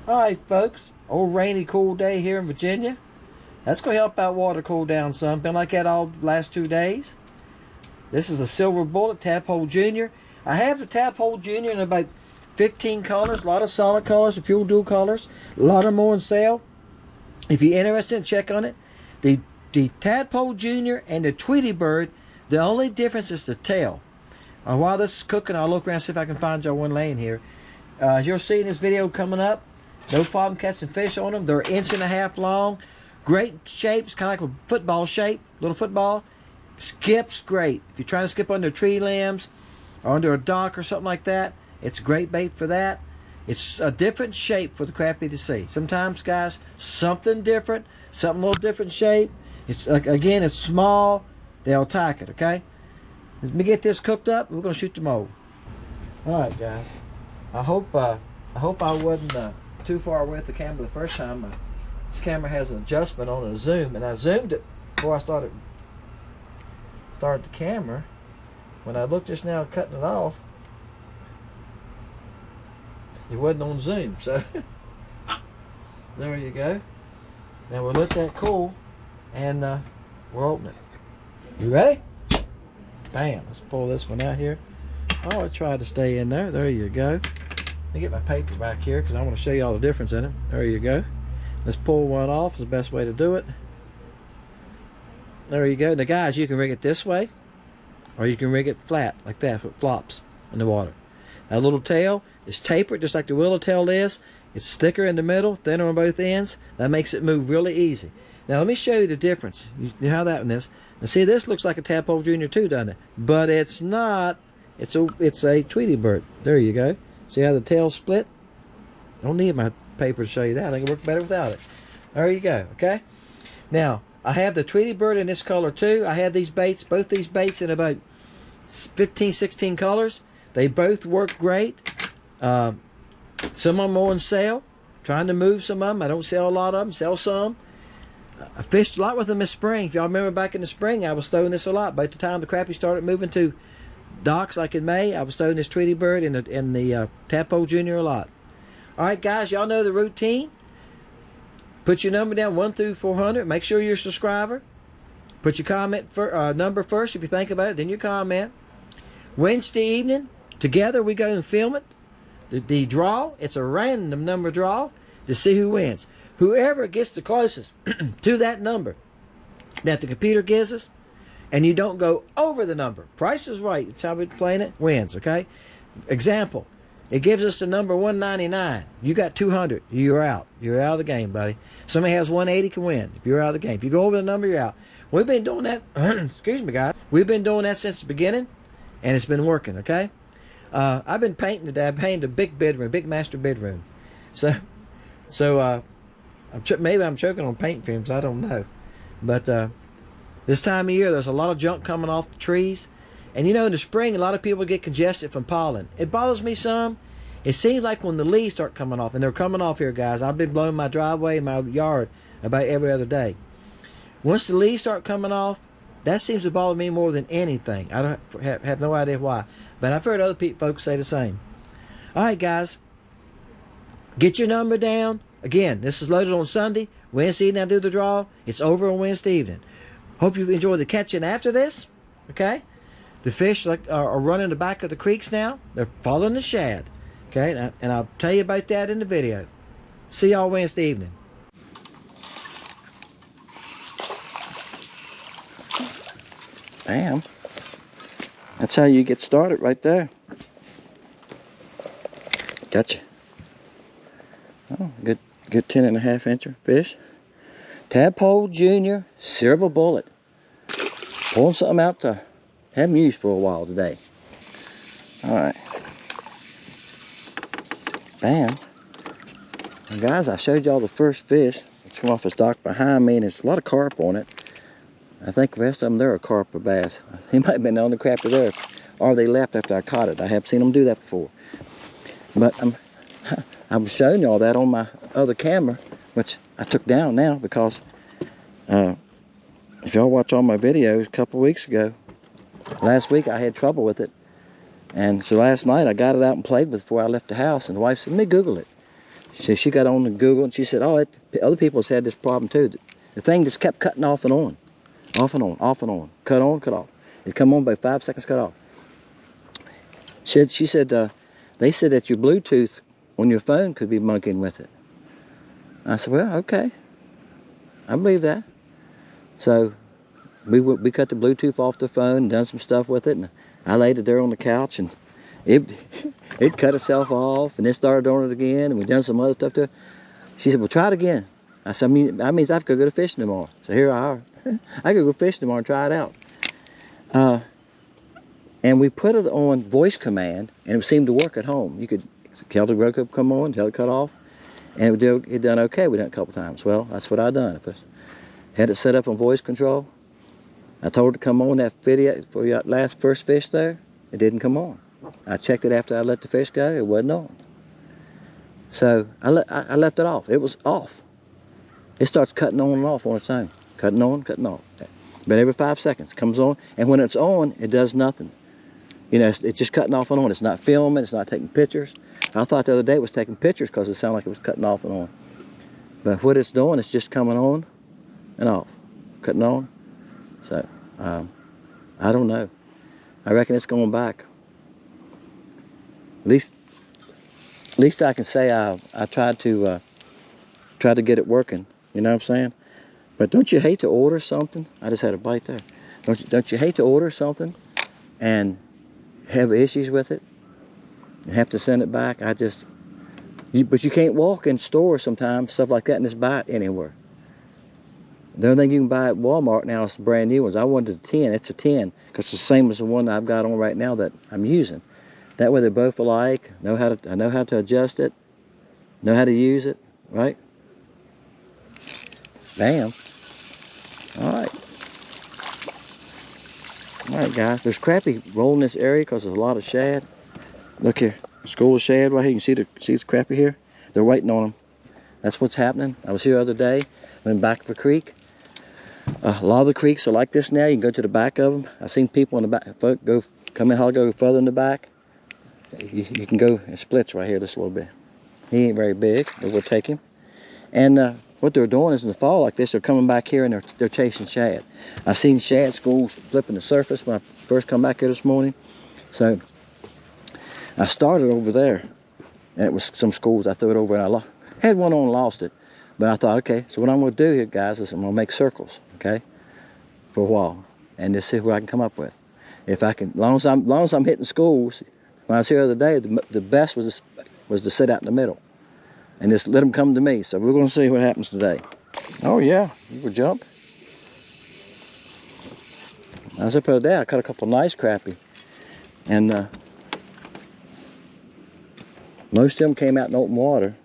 Alright folks, old rainy cool day here in Virginia. That's going to help out water cool down some. Been like that all the last 2 days. This is a silver bullet Tadpole Jr. I have the Tadpole Jr. in about 15 colors. A lot of solid colors, a few dual colors. A lot of more on sale. If you're interested, check on it. The Tadpole Jr. and the Tweety Bird, the only difference is the tail. While this is cooking, I'll look around and see if I can find y'all one laying here. You'll see in this video coming up. No problem catching fish on them. They're 1.5 inches long. Great shapes, kind of like a football shape, little football. Skips great. If you're trying to skip under tree limbs or under a dock or something like that, it's great bait for that. It's a different shape for the crappie to see. Sometimes, guys, something different, something a little different shape. It's again, it's small. They'll attack it. Okay. Let me get this cooked up. We're gonna shoot the mold. All right, guys. I hope I wasn't too far away with the camera the first time. This camera has an adjustment on a zoom, and I zoomed it before I started the camera. When I looked just now cutting it off, it wasn't on zoom, so there you go. Now we'll let that cool, and we're opening it. You ready? Bam. Let's pull this one out here. Oh, I tried to stay in there. There you go. Let me get my paper back here because I want to show you all the difference in it. There you go. Let's pull one off. Is the best way to do it. There you go. Now guys, you can rig it this way, or you can rig it flat like that, so it flops in the water. That little tail is tapered just like the willowtail is. It's thicker in the middle, thinner on both ends. That makes it move really easy. Now let me show you the difference. You know how that one is. Now see, this looks like a Tadpole Jr. too, doesn't it? But it's not. It's a Tweety Bird. There you go. See how the tail's split? Don't need my paper to show you that. I think it works better without it. There you go. Okay. Now I have the Tweety Bird in this color too. I have these baits, both these baits, in about 15, 16 colors. They both work great. Some of them are on sale. Trying to move some of them. I don't sell a lot of them. Sell some. I fished a lot with them this spring. If y'all remember back in the spring, I was throwing this a lot. By the time the crappie started moving to docks like in May, I was throwing this Tweety Bird and the Tadpole Jr. a lot. Alright guys, y'all know the routine. Put your number down 1 through 400. Make sure you're a subscriber. Put your comment number first if you think about it, then your comment. Wednesday evening, together we go and film it. The draw, it's a random number draw to see who wins. Whoever gets the closest to that number that the computer gives us, and you don't go over the number, Price is Right, that's how we're playing it, wins, okay? Example, it gives us the number 199. You got 200, you're out. You're out of the game, buddy. Somebody has 180 can win. If you're out of the game. If you go over the number, you're out. We've been doing that, excuse me, guys. We've been doing that since the beginning, and it's been working, okay? I've been painting today. I painted a big bedroom, big master bedroom. So maybe I'm choking on paint fumes. I don't know. But this time of year, there's a lot of junk coming off the trees. And you know, in the spring, a lot of people get congested from pollen. It bothers me some. It seems like when the leaves start coming off, and they're coming off here, guys. I've been blowing my driveway and my yard about every other day. Once the leaves start coming off, that seems to bother me more than anything. I don't have no idea why. But I've heard other folks say the same. Alright, guys. Get your number down. Again, this is loaded on Sunday. Wednesday evening I do the draw. It's over on Wednesday evening. Hope you enjoy the catching after this. Okay? The fish are running the back of the creeks now. They're following the shad. Okay? And I'll tell you about that in the video. See y'all Wednesday evening. Bam. That's how you get started right there. Gotcha. Oh, good 10.5 incher fish. Tadpole Jr. Silver Bullet. Pulling something out to have used for a while today. Alright. Bam. Now guys, I showed y'all the first fish. It's come off this dock behind me, and there's a lot of carp on it. I think the rest of them, they're a carp or bass. He might have been on the crappie there, or they left after I caught it. I have seen them do that before. But I'm showing y'all that on my other camera, which I took down now because if y'all watch all my videos a couple weeks ago, last week I had trouble with it. And so last night I got it out and played with it before I left the house. And the wife said, let me Google it. She got on to Google and she said, oh, other people's had this problem too. The thing just kept cutting off and on. Off and on, off and on. Cut on, cut off. It'd come on by 5 seconds, cut off. She said, they said that your Bluetooth on your phone could be monkeying with it. I said, well, okay. I believe that. So we cut the Bluetooth off the phone and done some stuff with it. And I laid it there on the couch and it cut itself off and it started on it again. And we done some other stuff to it. She said, well, try it again. I said, that means I have to go fishing tomorrow. So here I are. I could go fishing tomorrow and try it out. And we put it on voice command, and it seemed to work at home. You could tell the Roku come on, tell it cut off, and it done okay. We done it a couple times. Well, that's what I done. Had it set up on voice control. I told it to come on that video for your first fish there. It didn't come on. I checked it after I let the fish go. It wasn't on. So I left it off. It was off. It starts cutting on and off on its own. Cutting on, cutting off. But every 5 seconds it comes on, and when it's on, it does nothing. You know, it's just cutting off and on. It's not filming, it's not taking pictures. I thought the other day it was taking pictures because it sounded like it was cutting off and on. But what it's doing is just coming on and off, cutting on. So, I don't know. I reckon it's going back. At least I can say I tried to get it working. You know what I'm saying? But don't you hate to order something? I just had a bite there. Don't you hate to order something and have issues with it and have to send it back? But you can't walk in stores sometimes, stuff like that, and just buy it anywhere. The only thing you can buy at Walmart now is the brand new ones. I wanted a 10. It's a 10 because it's the same as the one I've got on right now that I'm using. That way they're both alike. I know how to adjust it. Know how to use it. Right? Bam. All right. All right, guys. There's crappie rolling this area because there's a lot of shad. Look here. School of shad right here. You can see this crappie here? They're waiting on them. That's what's happening. I was here the other day. Went back of a creek. A lot of the creeks are like this now. You can go to the back of them. I've seen people in the back go further in the back. You can go, it splits right here just a little bit. He ain't very big, but we'll take him. And what they're doing is in the fall like this, they're coming back here and they're chasing shad. I've seen shad schools flipping the surface when I first come back here this morning. So I started over there, and it was some schools. I threw it over and I had one on and lost it. But I thought, okay, so what I'm going to do here, guys, is I'm going to make circles, okay, for a while, and just see what I can come up with. If I can, as long as I'm hitting schools. When I was here the other day, the best was to sit out in the middle and just let them come to me. So we're going to see what happens today. Oh yeah, you would jump. I was up the other day. I caught a couple nice crappie, and most of them came out in open water.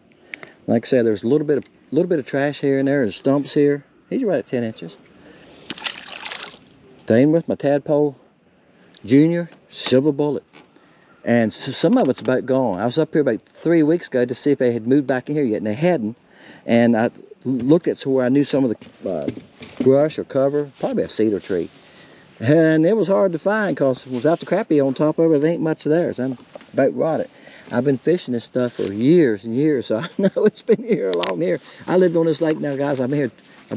Like I said, there's a little bit of trash here and there. There's stumps here. He's right at 10 inches. Staying with my Tadpole Jr. Silver Bullet. And some of it's about gone. I was up here about 3 weeks ago to see if they had moved back in here yet, and they hadn't. And I looked at where I knew some of the brush or cover, probably a cedar tree. And it was hard to find because without the crappie on top of it, there ain't much there. So I'm about rotted. I've been fishing this stuff for years and years, so I know it's been here along here. I lived on this lake now, guys. I'll be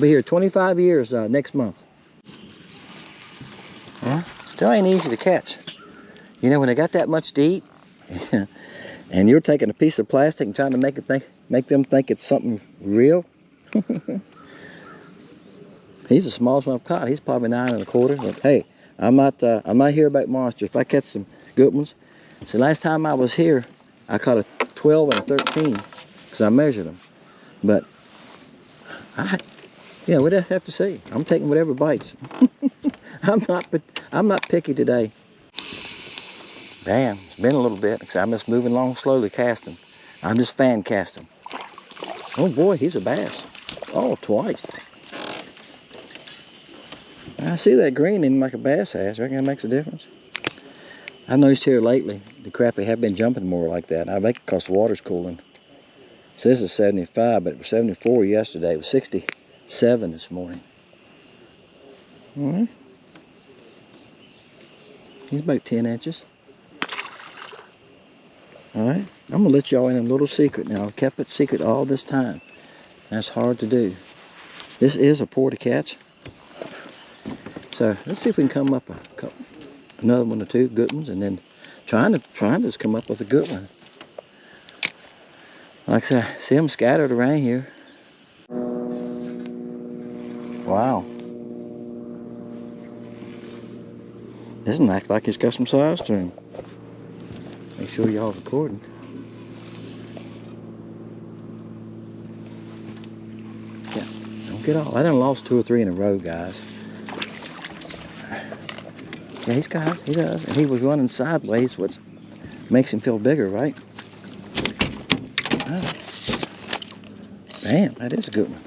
here 25 years next month. Well, still ain't easy to catch. You know, when they got that much to eat, and you're taking a piece of plastic and trying to make them think it's something real. He's the smallest one I've caught. He's probably 9 1/4. But hey, I'm not here about monsters. If I catch some good ones. So last time I was here, I caught a 12 and a 13 because I measured them. But we'd have to see. I'm taking whatever bites. I'm not picky today. Damn, it's been a little bit because I'm just moving along slowly casting. I'm just fan casting. Oh boy, he's a bass. Oh, twice. I see that green in like a bass has. I reckon that makes a difference. I noticed here lately the crappie have been jumping more like that. I think because the water's cooling. So this is 75, but it was 74 yesterday. It was 67 this morning. Alright. He's about 10 inches. Alright. I'm going to let y'all in a little secret now. I've kept it secret all this time. That's hard to do. This is a porta catch. So let's see if we can come up another one or two good ones, and then trying to just come up with a good one. Like I said, see them scattered around here. Wow. This one acts like it's got some size to him. Make sure y'all recording. Yeah, don't get all. I done lost 2 or 3 in a row, guys. Yeah, he does. And he was running sideways, which makes him feel bigger, right? Oh. Damn, that is a good one.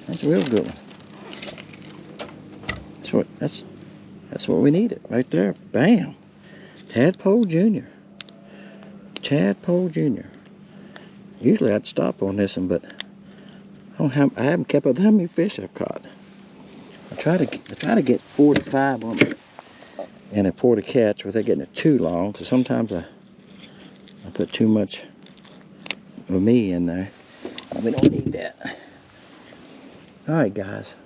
That's a real good one. That's what we needed right there. Bam. Tadpole Jr. Tadpole Jr. Usually I'd stop on this one, but I haven't kept up with how many fish I've caught. I try to get 4 to 5 on them in a porta catch without getting it too long, because sometimes I put too much of me in there. We don't need that. Alright, guys.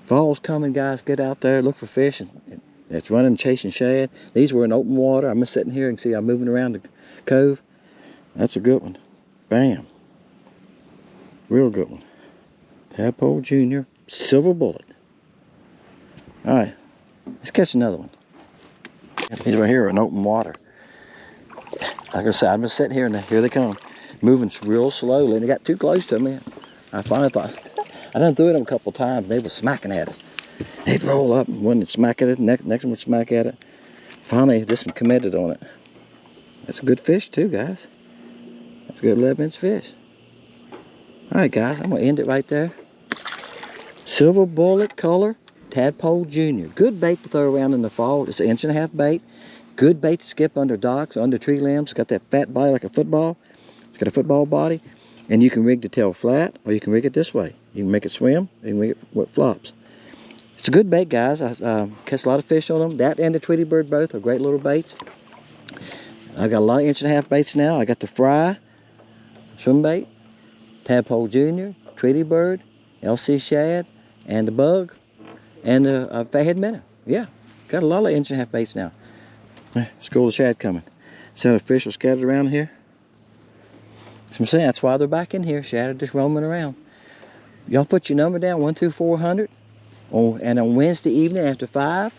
Fall's coming, guys. Get out there, look for fish that's running, chasing shad. These were in open water. I'm just sitting here and see I'm moving around the cove. That's a good one. Bam. Real good one. Tadpole Jr. Silver bullet. Alright. Let's catch another one. These right here are in open water. Like I said, I'm just sitting here and here they come. Moving real slowly, and they got too close to me. I finally thought, I done threw them a couple times. They were smacking at it. They'd roll up, and one would smack at it, next one would smack at it. Finally, this one committed on it. That's a good fish too, guys. That's a good 11-inch fish. Alright, guys, I'm going to end it right there. Silver bullet color, Tadpole Jr. Good bait to throw around in the fall. It's an 1.5 inch bait. Good bait to skip under docks, under tree limbs. It's got that fat body like a football. It's got a football body. And you can rig the tail flat, or you can rig it this way. You can make it swim, or you can rig it with flops. It's a good bait, guys. I catch a lot of fish on them. That and the Tweety Bird both are great little baits. I got a lot of 1.5 inch baits now. I got the fry, swim bait, Tadpole Jr., Tweety Bird, LC shad, and the bug, and the fathead minnow. Yeah, got a lot of 1.5 inch baits now. School of shad coming. So the fish are scattered around here. So I'm saying that's why they're back in here. Shad are just roaming around. Y'all put your number down 1 through 400. And on Wednesday evening after 5,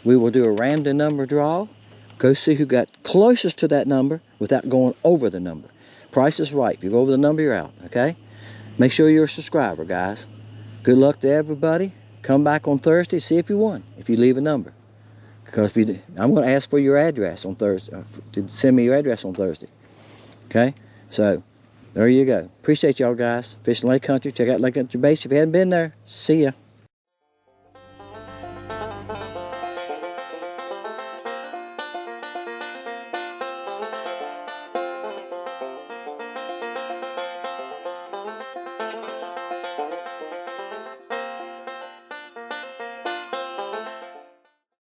we will do a random number draw. Go see who got closest to that number without going over the number. Price is right. If you go over the number, you're out. Okay? Make sure you're a subscriber, guys. Good luck to everybody. Come back on Thursday. See if you won. If you leave a number. Because I'm going to ask for your address on Thursday. To send me your address on Thursday. Okay? So, there you go. Appreciate y'all, guys. Fishing Lake Country. Check out Lake Country Base if you haven't been there. See ya.